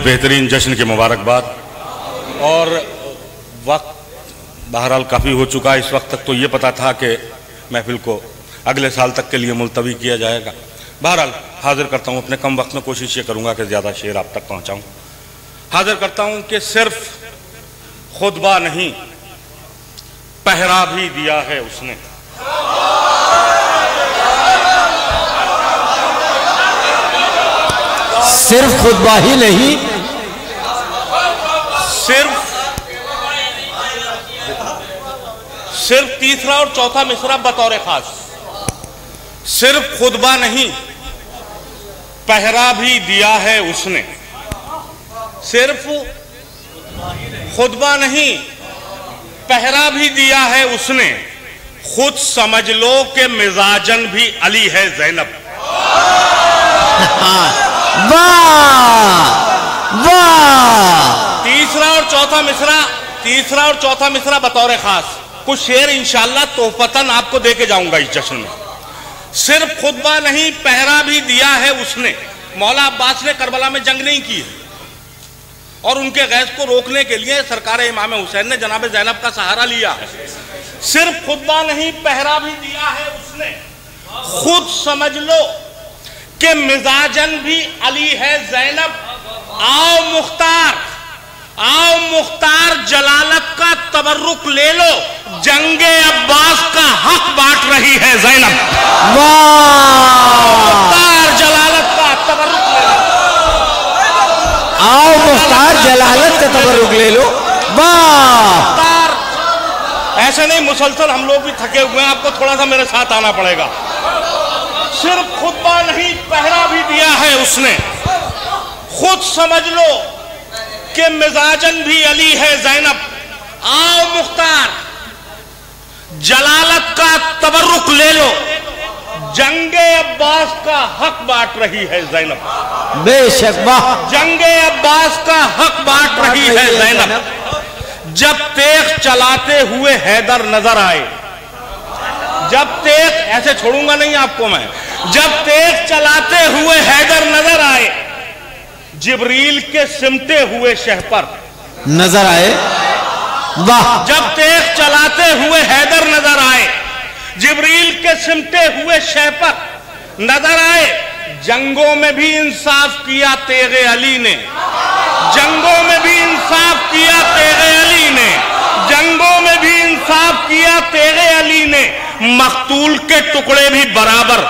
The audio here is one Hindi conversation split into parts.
बेहतरीन जश्न की मुबारकबाद। और वक्त बहरहाल काफ़ी हो चुका है। इस वक्त तक तो ये पता था कि महफिल को अगले साल तक के लिए मुलतवी किया जाएगा। बहरहाल हाजिर करता हूँ, अपने कम वक्त में कोशिश ये करूँगा कि ज़्यादा शेर आप तक पहुँचाऊँ। हाजिर करता हूँ कि सिर्फ खुतबा नहीं पहरा भी दिया है उसने। सिर्फ खुतबा ही नहीं, सिर्फ तीसरा और चौथा मिसरा बतौर खास, सिर्फ खुतबा नहीं पहरा भी दिया है उसने। सिर्फ खुतबा नहीं पहरा भी दिया है उसने। खुद समझ लो कि मिजाजन भी अली है ज़ैनब। वाह वाह। तीसरा और चौथा मिसरा बतौर खास, कुछ शेर इंशाअल्लाह तोहफतन आपको दे के जाऊंगा इस जश्न में। सिर्फ खुतबा नहीं पहरा भी दिया है उसने। मौला अब्बास ने करबला में जंग नहीं की है और उनके गैस को रोकने के लिए सरकार इमाम हुसैन ने जनाब ज़ैनब का सहारा लिया है। सिर्फ खुतबा नहीं पहरा भी दिया है उसने। खुद समझ लो कि मिजाजन भी अली है ज़ैनब। आओ मुख्तार जलालत का तबर्रुक ले लो, जंगे अब्बास का हक बांट रही है ज़ैनब। मुख्तार जलालत का तबर्रुक ले लो। आओ मुख्तार जलालत का तबर्रुक ले लो। वाह। ऐसे नहीं, मुसलसल हम लोग भी थके हुए हैं, आपको थोड़ा सा मेरे साथ आना पड़ेगा। सिर्फ खुतबा नहीं पहरा भी दिया है उसने। खुद समझ लो कि मिजाजन भी अली है ज़ैनब। आओ मुख्तार जलालत का तबर्रुक ले लो, जंगे अब्बास का हक बांट रही है ज़ैनब। बेशक वाह। जंगे अब्बास का हक बांट रही है ज़ैनब। जब तेग चलाते हुए हैदर नजर आए, जब तेग, ऐसे छोड़ूंगा नहीं आपको मैं, जब तेग चलाते हुए हैदर नजर आए, जिब्रील के सिमटे हुए शहपर नजर आए। वाह। जब तेग चलाते हुए हैदर नजर आए, जिब्रील के सिमटे हुए शहपर नजर आए। जंगों में भी इंसाफ किया तेगे अली ने। जंगों में भी इंसाफ किया तेगे अली ने। जंगों में भी इंसाफ किया तेगे अली ने। मकतूल के टुकड़े भी बराबर।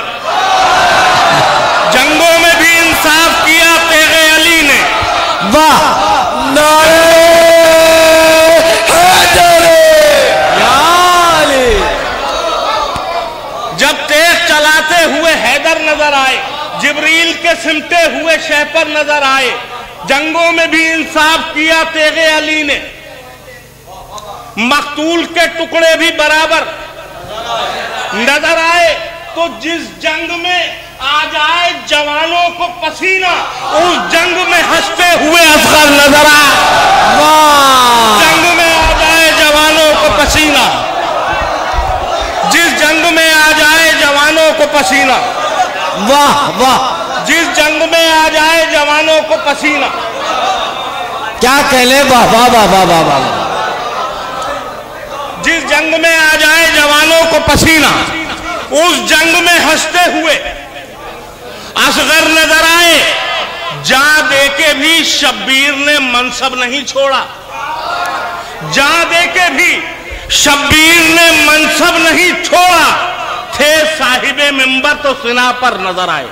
जंगों में भी इंसाफ किया तेगे अली ने। वाह। नारे हैदर या अली। जब तेज चलाते हुए हैदर नजर आए, जिब्रील के सिमटे हुए शहपर नजर आए। जंगों में भी इंसाफ किया तेगे अली ने। मकतूल के टुकड़े भी बराबर नजर आए। तो जिस जंग में आ जाए जवानों को पसीना, उस जंग में हंसते हुए असगर नजर आए। वाह। जंग में आ जाए जवानों को पसीना, जिस जंग में आ जाए जवानों को पसीना। वाह वाह। जिस जंग में आ जाए जवानों को पसीना। क्या कहले। वाह वाह वाह वाह वाह वाह। जिस जंग में आ जाए जवानों को पसीना, उस जंग में हंसते हुए असगर नजर आए। जान दे के भी शब्बीर ने मनसब नहीं छोड़ा। जान दे के भी शब्बीर ने मनसब नहीं छोड़ा। थे साहिबे मिंबर तो सिना पर नजर आए।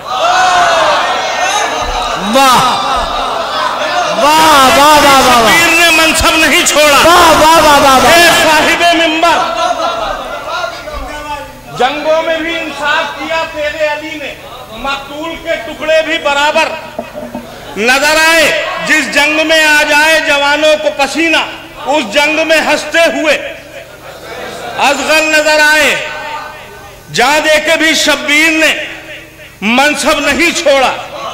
वाह वाह वाह वाह वाह। शब्बीर ने मनसब नहीं छोड़ा। वाह वाह वाह वाह। थे साहिबे मिंबर। जंगों में भी इंसाफ किया तेरे अली ने। मकतूल के टुकड़े भी बराबर नजर आए। जिस जंग में आ जाए जवानों को पसीना, उस जंग में हंसते हुए असगर नजर आए। जा दे के भी शब्बीर ने मनसब नहीं छोड़ा।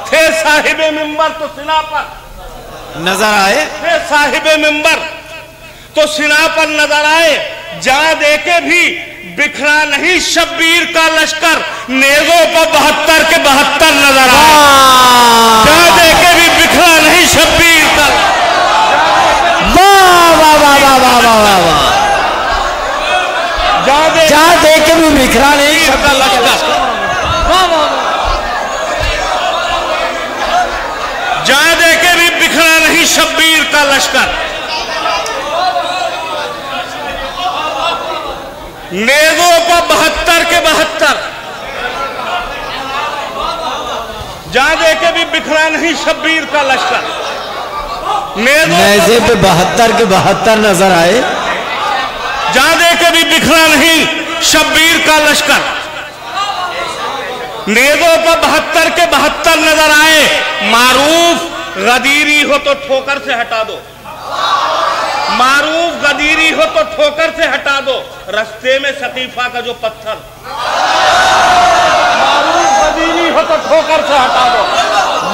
थे साहिबे मिंबर तो सिना पर नजर आए। थे साहिबे मिंबर तो सिना पर नजर आए। जा दे के भी बिखरा नहीं शब्बीर का लश्कर। नेजों पर 72 के 72 नजर आए। जा दे के भी बिखरा नहीं शब्बीर बिखरा नहीं का लश्कर, जान दे के भी बिखरा नहीं शब्बीर का लश्कर। नेज़ों पर 72 के 72, जान दे के भी बिखरा नहीं शब्बीर का लश्कर। नेज़े पे 72 के 72 नजर आए, जान दे के भी बिखरा नहीं शब्बीर का लश्कर। नेज़ों पर 72 के 72 नजर आए, मारूफ गदीरी हो तो ठोकर से हटा दो, मारूफ गदीरी हो तो ठोकर से हटा दो। रास्ते में सकीफा का जो पत्थर, मारूफ गदीरी हो तो ठोकर से हटा दो,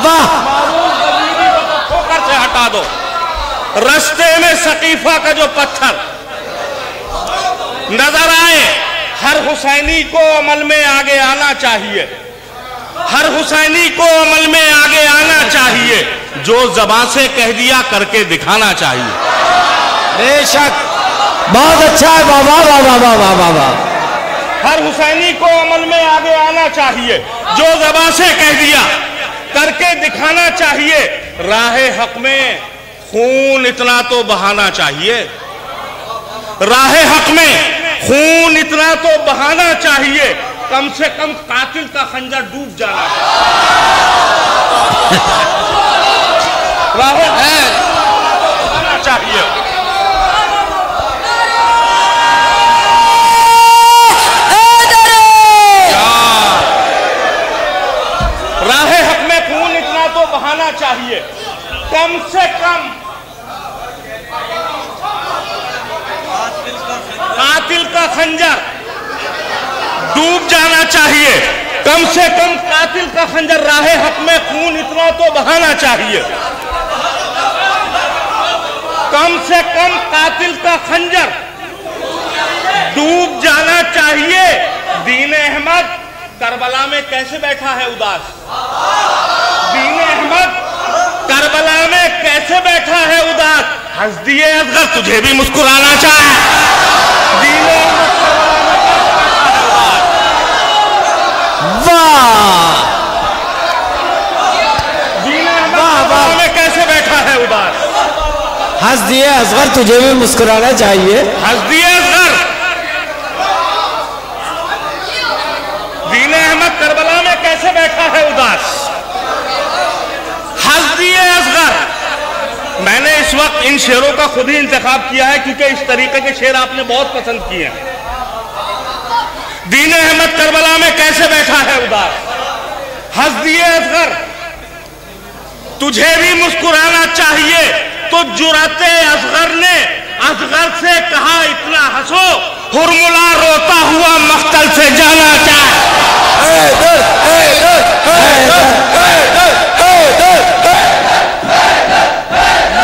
वाह, मारूफ गदीरी हो तो ठोकर से हटा दो। रास्ते में सकीफा का जो पत्थर नजर आए, हर हुसैनी को अमल में आगे आना चाहिए, हर हुसैनी को अमल में आगे आना चाहिए। जो ज़बान से कह दिया करके दिखाना चाहिए। बेशक, बहुत अच्छा है बाबा, बाबा बाबा बाबा। हर हुसैनी को अमल में आगे आना चाहिए, जो ज़बान से कह दिया करके दिखाना चाहिए। राहे हक में खून इतना तो बहाना चाहिए, राहे हक में खून इतना तो बहाना चाहिए। कम से कम कातिल का खंजर डूब जाना राहे बहाना चाहिए। राहे हक में खून इतना तो बहाना चाहिए, कम से कम कातिल का खंजर डूब जाना चाहिए, कम से कम कातिल का खंजर। राहे हक में खून इतना तो बहाना चाहिए, कम से कम कातिल का खंजर डूब जाना चाहिए। दीन अहमद करबला में कैसे बैठा है उदास, दीन अहमद करबला में कैसे बैठा है उदास। हंस दिए असगर तुझे भी मुस्कुराना चाहे, दीन अहमद में कैसे बैठा है उदास। हंस दिए असगर तुझे भी मुस्कुराना चाहिए, हंस दिए असगर। दीन अहमद करबला में कैसे बैठा है उदास, हंस दिए असगर। मैंने इस वक्त इन शेरों का खुद ही इंतखाब किया है, क्योंकि इस तरीके के शेर आपने बहुत पसंद किए हैं। दीन अहमद करबला में कैसे बैठा है उदास, हंस दिए असगर तुझे भी मुस्कुराना चाहिए। तो जुराते असगर ने असगर से कहा इतना हंसो, हुरमुला रोता हुआ मख्तल से जाना चाहे।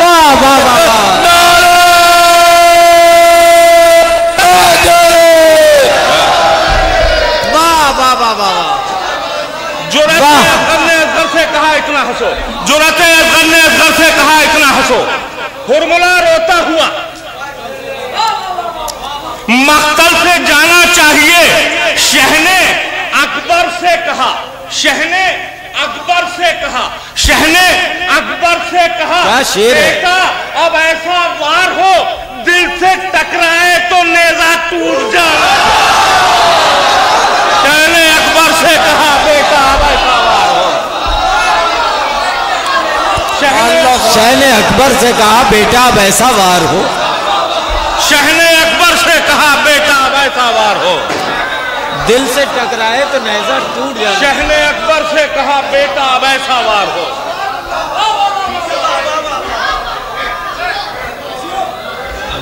वाह वाह वाह, इतना हंसो, जुरते असगर ने असगर से कहा इतना हंसो, हुरमुला रोता हुआ मख्तल से जाना चाहिए। शहने अकबर से कहा, शहने अकबर से कहा, शहने अकबर से कहा, बेटा अब ऐसा वार हो दिल से टकराए तो नेजा टूट जाए। शहने अकबर से कहा बेटा अब ऐसा वार हो, शहने अकबर से कहा बेटा अब ऐसा वार हो, शहने अकबर से कहा बेटा अब ऐसा वार हो, दिल से टकराए तो नेज़ा टूट जाए। शहने अकबर से कहा बेटा अब ऐसा वार हो,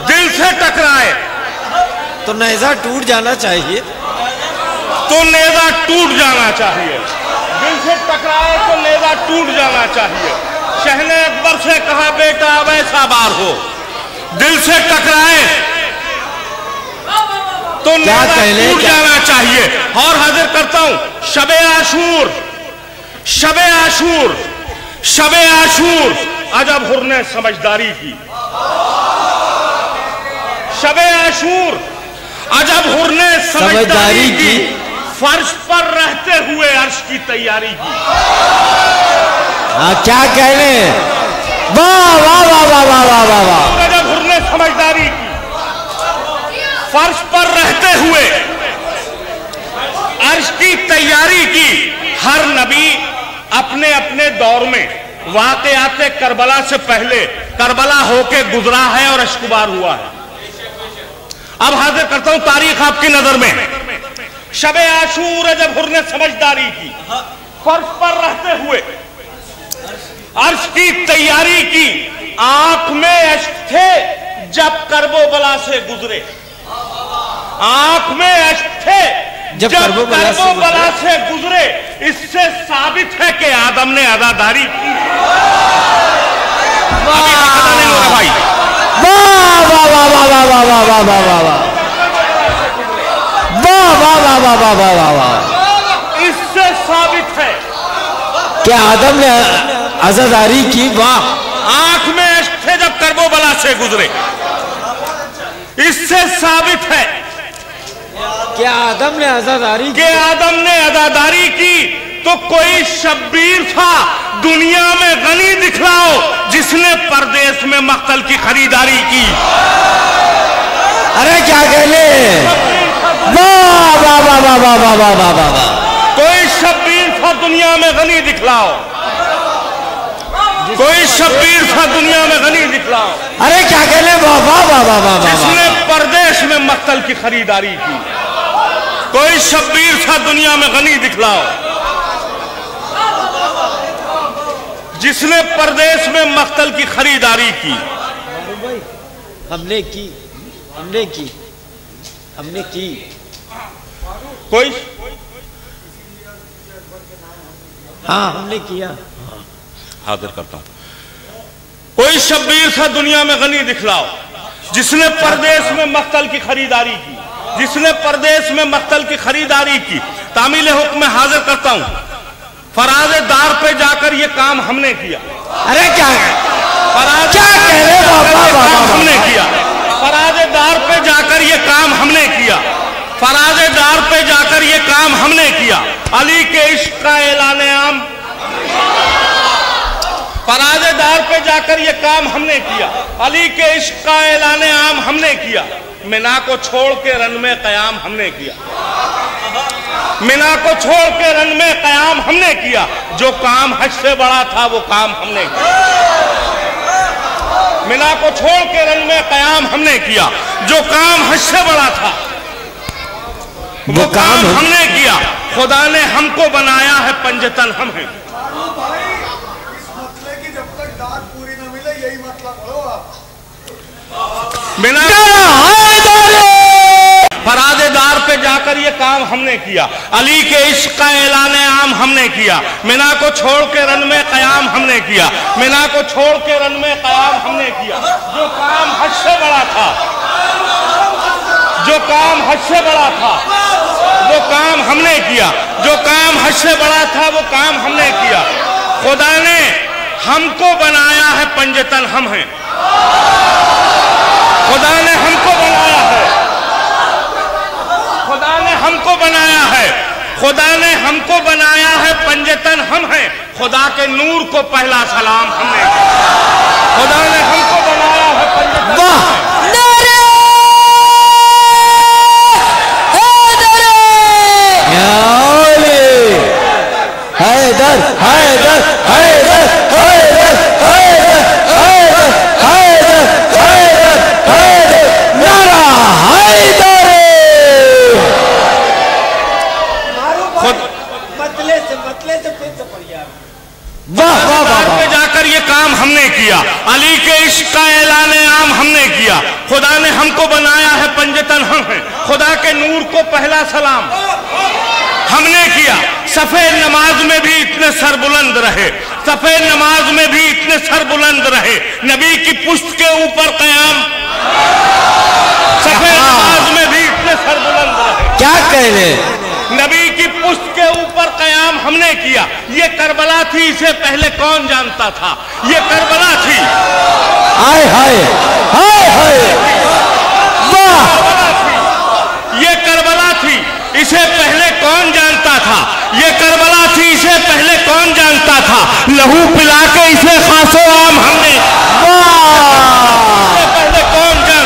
दिल से टकराए तो नेज़ा टूट जाना चाहिए, तो नेज़ा टूट जाना चाहिए, दिल से टकराए तो नेज़ा टूट जाना चाहिए। शहने अकबर से कहा बेटा अब ऐसा वार हो, दिल से टकराए तो नेज़ा टूट जाना चाहिए। और हाजिर करता हूं शबे आशूर, शबे आशूर, शबे आशूर अजब हुर ने समझदारी की, शबे आशूर अजब हुर ने समझदारी की, फर्श पर रहते हुए अर्श की तैयारी की। क्या कहने, वाह वाह वाह वाह वाह वाह वाह वाह। अजब हुर ने समझदारी की, फर्श पर रहते हुए अर्श की तैयारी की। हर नबी अपने अपने दौर में वाक़यात करबला से पहले करबला होके गुजरा है और अश्कुबार हुआ है। अब हाजिर करता हूं तारीख आपकी नजर में। शबे आशूर जब हुर ने समझदारी की, फर्श पर रहते हुए अर्श की तैयारी की। आंख में अश्क थे जब करबो बला से गुजरे, आंख में अश्क थे जब करबो बला से गुजरे। इससे साबित है कि आदम ने अदादारी की। भाई वाह वाह वाह वाह वाह वाह वाह वाह वाह वाह वाह वाह वाह वाह वाह वाह वाह। इससे साबित है कि आदम ने आजादारी की। वाह, आंख में अश्क थे जब करबो बला से गुजरे। इससे साबित है कि आदम ने आजादारी कि आदम ने अदादारी की। तो कोई शब्बीर था दुनिया में गनी दिखलाओ जिसने परदेश में मक्तल की खरीदारी की। अरे क्या कहने, वाह वाह वाह वाह वाह वाह वाह वाह वाह वाह। कोई शब्बीर था दुनिया में गनी दिखलाओ, कोई शब्बीर था दुनिया में गनी दिखलाओ। अरे क्या कहने, वाह वाह वाह वाह वाह वाह। जिसने परदेश में मक्तल की खरीदारी की। कोई शब्बीर था दुनिया में गनी दिखलाओ जिसने परदेश में मक्तल की खरीदारी की। हमने की, हमने की, हमने की। कोई हाँ हमने किया। हाजिर करता हूं। कोई शब्बीर था दुनिया में गनी दिखलाओ जिसने परदेश में मक्तल की खरीदारी की, जिसने परदेश में मक्तल की खरीदारी की। तामील हुक्म में हाजिर करता हूं। फराज़े दार पे जाकर ये काम हमने किया। अरे क्या फराज़े हमने किया। फराज़े दार पे जाकर ये काम हमने किया। फराज़े दार पे जाकर ये काम हमने किया। अली के इश्क का ऐलान आम। फराज़े दार पे जाकर ये काम हमने किया। अली के इश्क का ऐलान आम हमने किया। मिना को छोड़ के रन में कयाम हमने किया। मिना को छोड़ के रन में कयाम हमने किया। जो काम हज से बड़ा था वो काम हमने किया। मिना को छोड़ के रन में कयाम हमने किया। जो काम हज से बड़ा था वो काम हमने किया। खुदा ने हमको बनाया है पंजतन हम हैं। बिना फराज़ेदार पे जाकर ये काम हमने किया। अली के इश्क का ऐलान आम हमने किया। मिना को छोड़ के रन में कयाम हमने किया। मिना को छोड़ के रन में कयाम हमने किया। जो काम हज से बड़ा था, जो काम हज से बड़ा था वो काम हमने किया। जो काम हज से बड़ा था वो काम हमने किया। खुदा ने हमको बनाया है पंजतन हम हैं। खुदा ने हमको बनाया है। खुदा ने हमको बनाया है। खुदा ने हमको बनाया है पंजतन हम हैं। खुदा के नूर को पहला सलाम हमने किया। खुदा ने हमको बनाया है पंजतन हम हैं। हैदर हैदर हैदर हैदर हैदर हैदर हैदर हैदर हैदर नारा हैदर। मतले से फिर तो पढ़िया। वाह वाह वाह। पे जाकर ये काम हमने किया। अली के इश्क का ऐलान आम हमने किया। खुदा ने हमको बनाया है पंजतन हम हैं। खुदा के नूर को पहला सलाम हमने किया। सफेद नमाज में भी इतने सर बुलंद रहे। सफेद नमाज में भी इतने सर बुलंद रहे। नबी की पुश्त के ऊपर कयाम। सफेद नमाज में भी इतने सर बुलंद रहे। क्या कह रहे? नबी की पुश्त के ऊपर कयाम हमने किया। ये करबला थी, इसे पहले कौन जानता था? ये करबला थी। हाय हाय हाय हाय। वाह कौन जानता था, लहू पिला के इसे खासो आम हमने। इससे पहले कौन जानता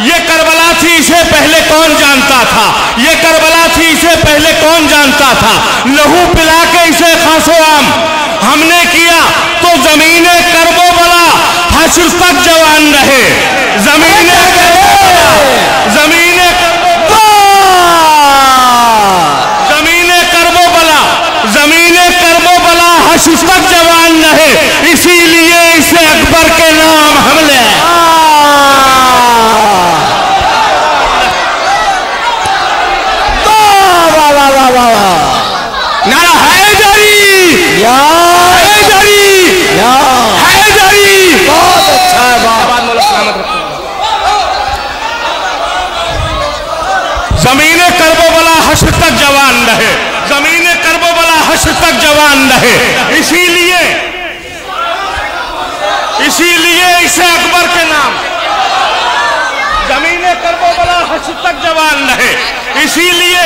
ये करबला थी, इसे पहले कौन जानता था, ये करबला थी, इसे पहले कौन जानता था, लहू पिला के इसे खासो आम हमने किया तो जमीने करबो बला हश्र तक जवान रहे। जमीने करबो बला हश्र तक जवान रहे, इसीलिए इसे अकबर के नाम हमने। नारा हैदरी, हैदरी, हैदरी। बहुत अच्छा है जमीने करबो बला हश्र तक जवान रहे, जमीने करबो बला हश्र तक जवान रहे, इसीलिए इसे अकबर के नाम। जमीने करबो बला हश्र तक जवान रहे, इसीलिए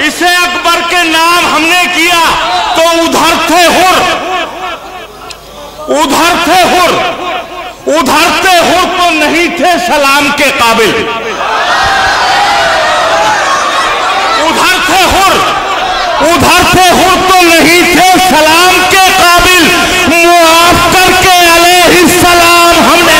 इसे अकबर के नाम हमने किया तो उधर थे हुर, उधर थे हुर, उधर थे हुर तो नहीं थे सलाम के काबिल। उधर थे हुर, उधर थे हुर तो नहीं थे सलाम के काबिल, मुआफ करके अलैहिस्सलाम हमने।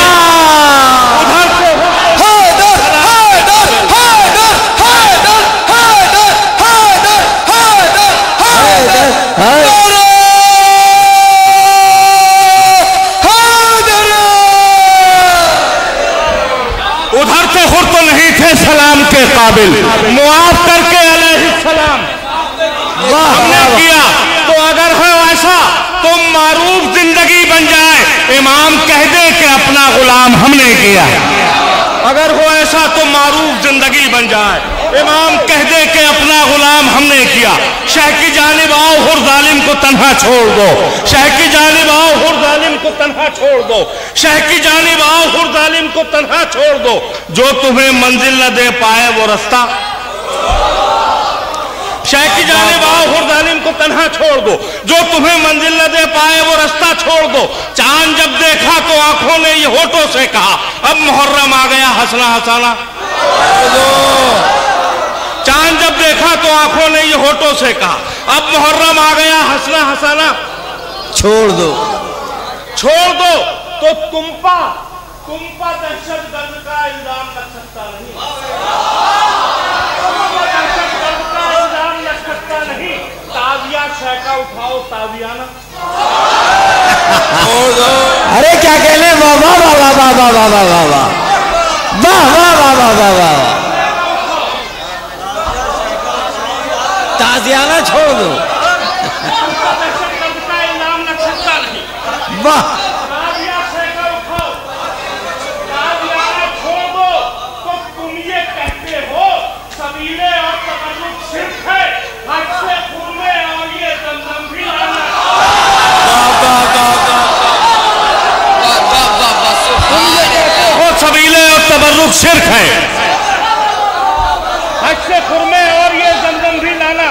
उधर थे हुर तो नहीं थे सलाम के काबिल, मुआफ करके अलैहिस्सलाम हमने किया तो अगर है ऐसा तो मारूफ जिंदगी बन जाए, इमाम कह दे कि अपना गुलाम हमने किया। अगर हो ऐसा तो मारूफ जिंदगी बन जाए, इमाम कह दे कि अपना गुलाम हमने किया। शह की जानिब आओ हुर जालिम को तन्हा छोड़ दो, शह की जानिब आओ हुर जालिम को तन्हा छोड़ दो, शह की जानिब आओ हुर जालिम को तन्हा छोड़ दो। जो तुम्हें मंजिल न दे पाए वो रास्ता, शह की जानिब आओ हुर जालिम को तन्हा छोड़ दो, जो तुम्हें मंजिल न दे पाए वो रास्ता छोड़ दो। चांद जब देखा तो आंखों ने ये होठों से कहा, अब मुहर्रम आ गया हंसना हंसाना। चांद जब देखा तो आंखों ने ये होठों से कहा, अब मुहर्रम आ गया हंसना हंसाना। छोड़ दो, छोड़ दो तो तुम पर दहशतगर्द का इल्जाम लग सकता नहीं, दहशतगर्द का इल्जाम लग सकता नहीं। ताजिया शहका उठाओ ताजियाना। छोड़ दो। अरे क्या कहने, वाह वाह वाह वाह वाह वाह वाह वाह वाह वाह वाह वाह वाह वाह, ताजियाना छोड़ दो। दहशतगर्द का इल्जाम लग सकता नहीं। वाह, तबर्रुक शिर्क है, हज से खुरमे और ये जमजम भी लाना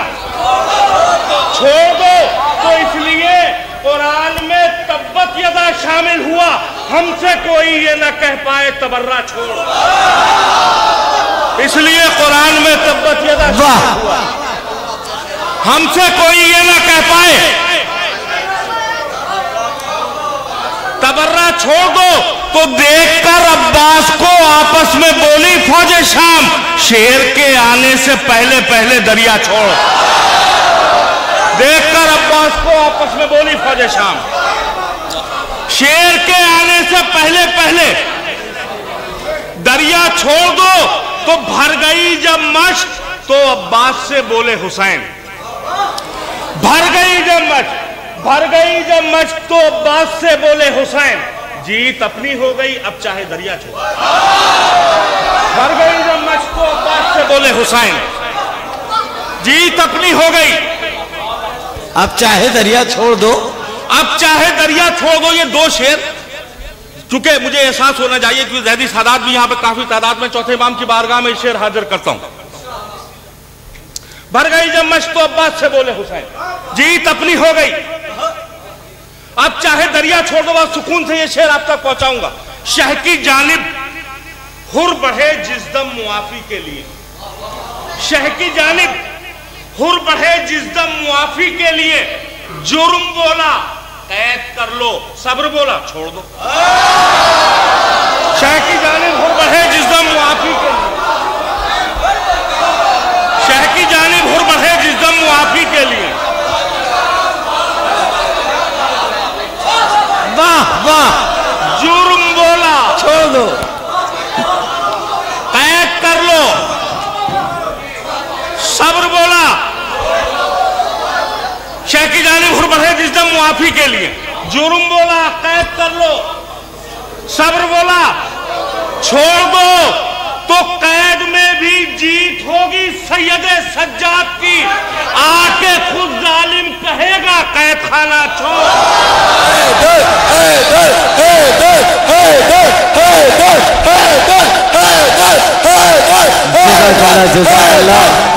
छोड़ दो। तो इसलिए कुरान में तब्बत यदा शामिल हुआ, हमसे कोई ये ना कह पाए तबर्रा छोड़। इसलिए कुरान में तब्बत यदा शामिल हुआ, हमसे कोई ये ना कह पाए तबर्रा छोड़ दो। तो देखकर अब्बास को आपस में बोली फौजे शाम, शेर के आने से पहले पहले दरिया छोड़। देखकर अब्बास को आपस में बोली फौजे शाम, शेर के आने से पहले पहले दरिया छोड़ दो। तो भर गई जब मश्क तो अब्बास से बोले हुसैन, भर गई जब मश्क तो अब्बास से बोले हुसैन, जीत अपनी हो गई अब चाहे दरिया छोड़। भर गई जब मश्क तो अब्बास से बोले हुसैन, जीत अपनी हो गई, अब चाहे दरिया छोड़ दो, अब चाहे दरिया छोड़ दो। ये दो शेर, चूंकि मुझे एहसास होना चाहिए कि ज़ैदी सादात भी यहां पे काफी तादाद में चौथे इमाम की बारगाह में शेर हाजिर करता हूं। भर गई जब मश्क तो अब्बास से बोले हुसैन, जीत अपनी हो गई, अब चाहे दरिया छोड़ दो। बहुत सुकून से ये शेर आप तक पहुंचाऊंगा। शह की जानिब हुर बढ़े जिसदम मुआफी के लिए, शह की जानिब हुर बढ़े जिसदम मुआफी के लिए, जुर्म बोला कैद कर लो, सब्र बोला छोड़ दो। शह की जानिब हुर बढ़े जिसदम मुआफी के लिए, शह की जानिब हुर बढ़े जिसदम मुआफी के लिए, वाह वाह, जुर्म बोला छोड़ दो, कैद कर लो, सब्र बोला। शह की जानिब हुर बढ़े जिसदम मुआफी के लिए, जुर्म बोला कैद कर लो, सब्र बोला छोड़ दो, तो कैद में भी जीत होगी सैयदे सज्जाद की, आके खुद जालिम कहेगा कैद खाना छोड़। जज़ाकल्लाह, जज़ाकल्लाह।